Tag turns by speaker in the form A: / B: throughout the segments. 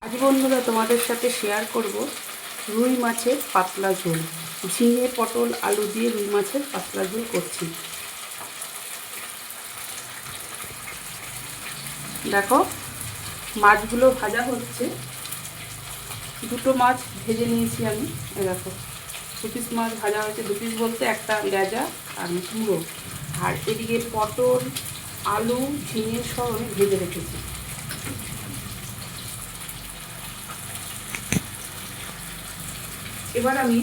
A: আজ বন্ধুরা তোমাদের সাথে শেয়ার করব রুই মাছের পাতলা ঝোল। ঝিঙে পটল আলু দিয়ে রুই মাছের পাতলা ঝোল করছি। দেখো মাছগুলো ভাজা হচ্ছে। দুটো মাছ ভেজে নিয়েছি আমি। দেখো দু পিস মাছ ভাজা হয়েছে, দু পিস বলতে একটা লেজা আর পুরো। আর এদিকে পটল আলু ঝিঙে সব আমি ভেজে রেখেছি। এবার আমি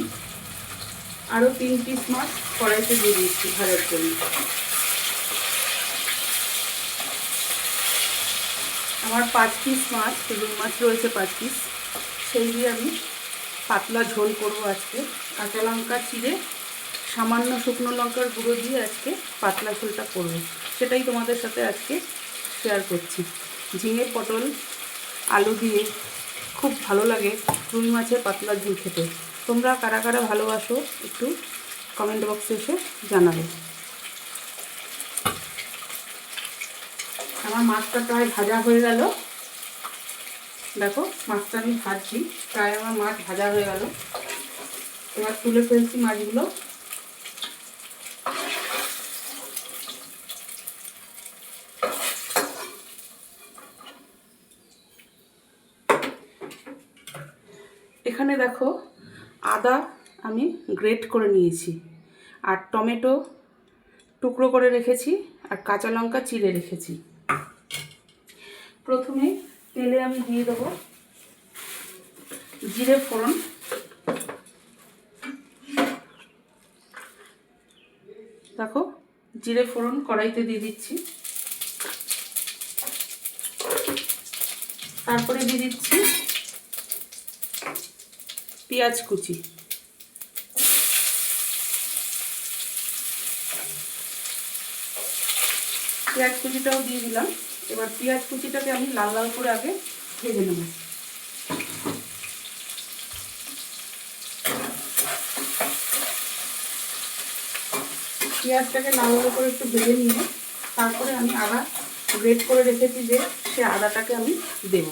A: আরও 3 পিস মাছ কড়াইতে দিয়ে দিয়েছি ভাজার জন্য। আমার 5 পিস মাছ, রুই মাছ রয়েছে 5 পিস, সেই দিয়ে আমি পাতলা ঝোল করব আজকে। কাঁচা লঙ্কা চিড়ে সামান্য শুকনো লঙ্কার গুঁড়ো দিয়ে আজকে পাতলা ঝোলটা করব, সেটাই তোমাদের সাথে আজকে শেয়ার করছি। ঝিঙে পটল আলু দিয়ে খুব ভালো লাগে রুই মাছের পাতলা ঝোল খেতে। তোমরা কারা কারা ভালোবাসো একটু কমেন্ট বক্সে এসে জানাবে। আমার মাছটা প্রায় ভাজা হয়ে গেল। দেখো মাছটা আমি ভাজছি, প্রায় আমার মাছ ভাজা হয়ে গেল। এবার তুলে ফেলছি মাছগুলো। এখানে দেখো আদা আমি গ্রেট করে নিয়েছি, আর টমেটো টুকরো করে রেখেছি, আর কাঁচা লঙ্কা চিড়ে রেখেছি। প্রথমে তেলে আমি দিয়ে দেবো জিরে ফোড়ন। দেখো জিরে ফোড়ন কড়াইতে দিয়ে দিচ্ছি। তারপরে দিয়ে দিচ্ছি পেঁয়াজ কুচি। পেঁয়াজ কুচিটাও দিয়ে দিলাম। এবার পেঁয়াজ কুচিটাকে আমি লাল লাল করে আগে ভেজে নেব। পেঁয়াজটাকে লাল লাল করে একটু ভেজে নিয়ে তারপরে আমি আদা গ্রেট করে রেখেছি, যে সে আদাটাকে আমি দেব।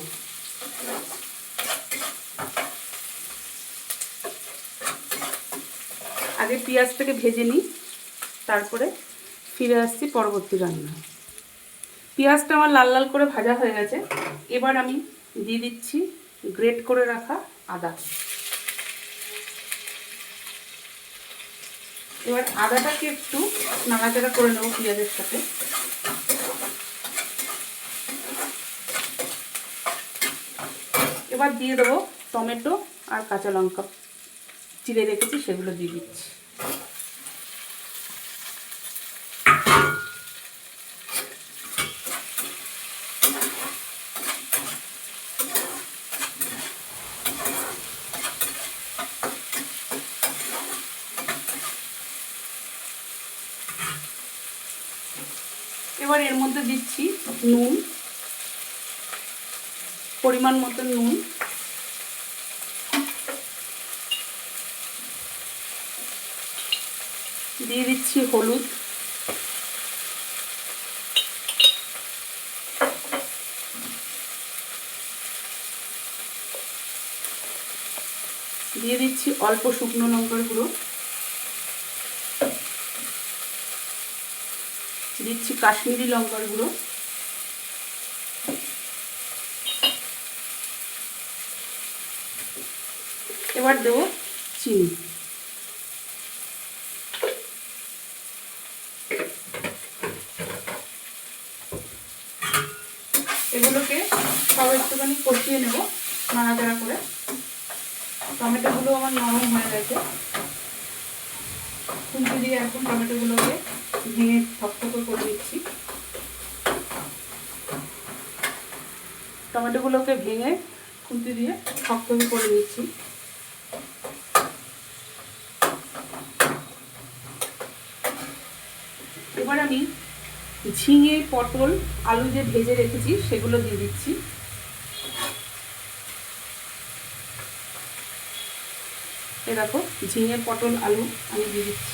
A: আগে পেঁয়াজটাকে ভেজে নিই, তারপরে ফিরে আসছি পরবর্তী রান্না। পেঁয়াজটা আমার লাল লাল করে ভাজা হয়ে গেছে। এবার আমি দিয়ে দিচ্ছি গ্রেট করে রাখা আদা। এবার আদাটাকে একটু নাড়াচাড়া করে নেব পেঁয়াজের সাথে। এবার দিয়ে দেবো টমেটো আর কাঁচা লঙ্কা চিড়ে রেখেছি, সেগুলো দিয়ে দিচ্ছি। এবার এর মধ্যে দিচ্ছি নুন, পরিমাণ মতো নুন, দিয়ে দিচ্ছি হলুদ, দিয়ে দিচ্ছি অল্প শুকনো লঙ্কার গুঁড়ো, দিচ্ছি কাশ্মীরি লঙ্কার গুঁড়ো, এবার দেবো চিনি। এগুলোকে সব একটুখানি কষিয়ে নেব নাড়াচাড়া করে। টমেটোগুলো আমার নরম হয়ে গেছে। খুন্তি দিয়ে এখন টমেটোগুলোকে ভেঙে থকথকে করে দিচ্ছি। টমেটোগুলোকে ভেঙে খুন্তি দিয়ে থকথকে করে দিচ্ছি। এবার আমি ঝিঙে পটল আলু যে ভেজে রেখেছি সেগুলো দিয়ে দিচ্ছি। এ দেখো ঝিঙে পটল আলু আমি দিয়ে দিচ্ছি।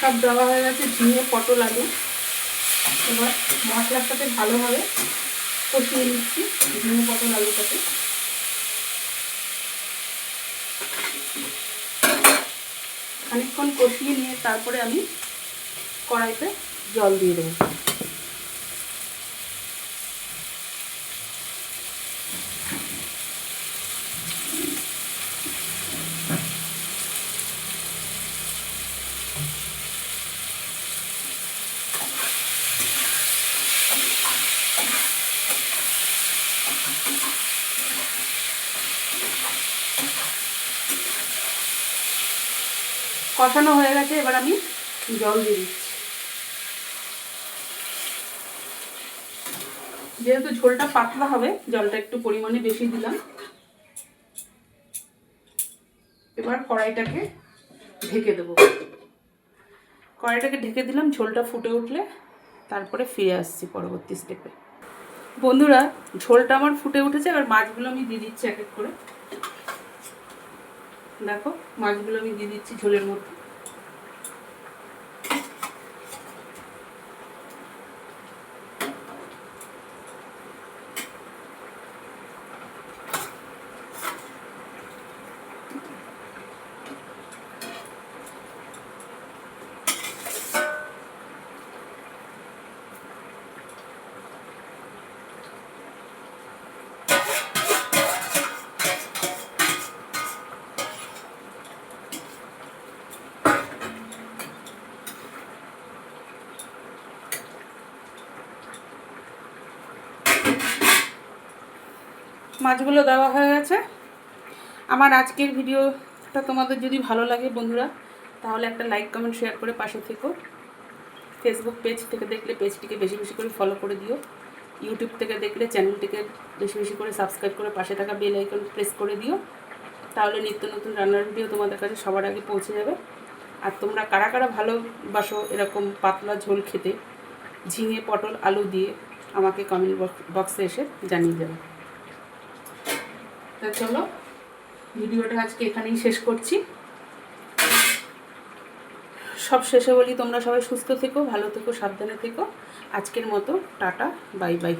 A: সব দেওয়া হয়ে গেছে, ঝিঙে পটল আলু। এবার মশলার সাথে ভালোভাবে কষিয়ে নিচ্ছি ঝিঙে পটল আলুটাকে। খানিকক্ষণ কষিয়ে নিয়ে তারপরে আমি কড়াইতে জল দিয়ে দেবো। কষানো হয়ে গেছে, এবার আমি জল দিয়ে দিচ্ছি। যেহেতু ঝোলটা পাতলা হবে, জলটা একটু পরিমাণে বেশি দিলাম। এবার কড়াইটাকে ঢেকে দেবো। কড়াইটাকে ঢেকে দিলাম, ঝোলটা ফুটে উঠলে তারপরে ফিরে আসছি পরবর্তী স্টেপে। বন্ধুরা, ঝোলটা আমার ফুটে উঠেছে, এবার মাছগুলো আমি দিয়ে দিচ্ছি এক এক করে। দেখো, মাছগুলো আমি দিয়ে দিচ্ছি ঝোলের মধ্যে। মাছগুলো দেওয়া হয়ে গেছে। আমার আজকের ভিডিওটা তোমাদের যদি ভালো লাগে বন্ধুরা, তাহলে একটা লাইক কমেন্ট শেয়ার করে পাশে থেকো। ফেসবুক পেজ থেকে দেখলে পেজটিকে বেশি বেশি করে ফলো করে দিও। ইউটিউব থেকে দেখলে চ্যানেলটিকে বেশি বেশি করে সাবস্ক্রাইব করে পাশে থাকা বেল আইকন প্রেস করে দিও। তাহলে নিত্য নতুন রান্নার ভিডিও তোমাদের কাছে সবার আগে পৌঁছে যাবে। আর তোমরা কারা কারা ভালোবাসো এরকম পাতলা ঝোল খেতে ঝিঙে পটল আলু দিয়ে, আমাকে কমেন্ট বক্সে এসে জানিয়ে দেবে। তা চলো, ভিডিওটা আজকে এখানেই শেষ করছি। সব শেষে বলি, তোমরা সবাই সুস্থ থেকো, ভালো থেকো, সাবধানে থেকো। আজকের মতো টাটা, বাই বাই।